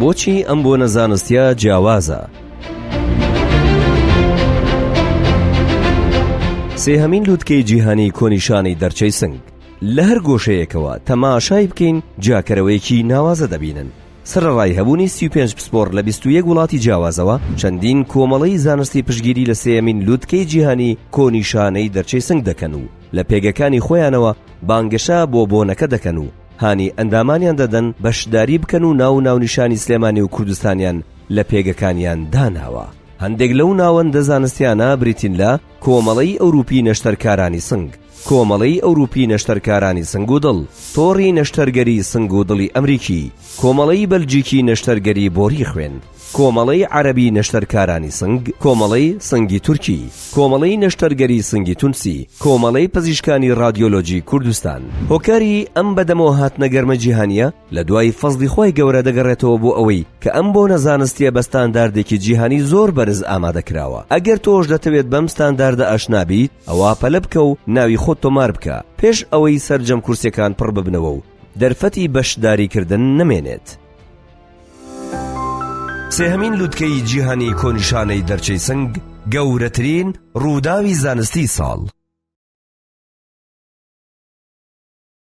بۆچی ئەم بۆ نەزانستیە جیاوازە؟ سێهەمین لووتکەی جیهانی کۆنیشانەی دەرچەی سنگ. لە هەر گۆشەیەکەوە تەماشای بکەین جاکەرەوەیەکی ناوازە دەبینن. سەرڕای هەبوونی 35 پسپۆر لە 21 وڵاتی جیاوازەوە چەندین کۆمەڵەی زانستی پشگیری لە سێهەمین لووتکەی جیهانی کۆنیشانەی دەرچەی سنگ دەکەن و لە پێگەکانی خۆیانەوە بانگەشە بۆ بۆنەکە دەکەن و هانی ئەندامانیان دەدەن بەشداری بکەن و ناونیشانی سلێمانی و کوردستانیان لە پێگەکانیان داناوە. هەندێک لەو ناوەندە زانستیانە بریتین لە کۆمەڵەی ئەوروپی نەشتەرکارانی سنگ، کۆمەڵەی ئەوروپی نەشتەرکارانی سنگ و دڵ، تۆڕی نەشتەرگەری سنگ و دڵی ئەمریکی، کۆمەڵەی بەلجیکی نەشتەرگەری بۆری خوێن، کۆمەڵەی عەرەبی نەشتەرکارانی سنگ، کۆمەڵەی سنگی تورکی، کۆمەڵەی نەشتەرگەری سنگی تونسی، کۆمەڵەی پزیشکانی رادیۆلۆجی کوردستان. هۆکاری ئەم بەدەمەوە هاتنە گەرمە جیهانیە لە دوای فەزڵی خۆی گەورە دەگەڕێتەوە بۆ ئەوەی کە ئەم بۆ نەزانستیە بە ستانداردێکی جیهانی زۆر بەرز ئامادەکراوە. ئەگەر تۆش دەتەوێت بەم ستانداردە ئاشنابیت ئەوە پەلە بکە و ناوی خۆت تۆمار بکە پێش ئەوەی سەرجەم کورسەکان پڕ ببنەوە و دەرفەتی بەشداریکردن نمێنێت. سێهەمین لووتکەی جیهانی کۆنیشانەی دەرچەی سنگ، گەورەترین ڕووداوی زانستی ساڵ.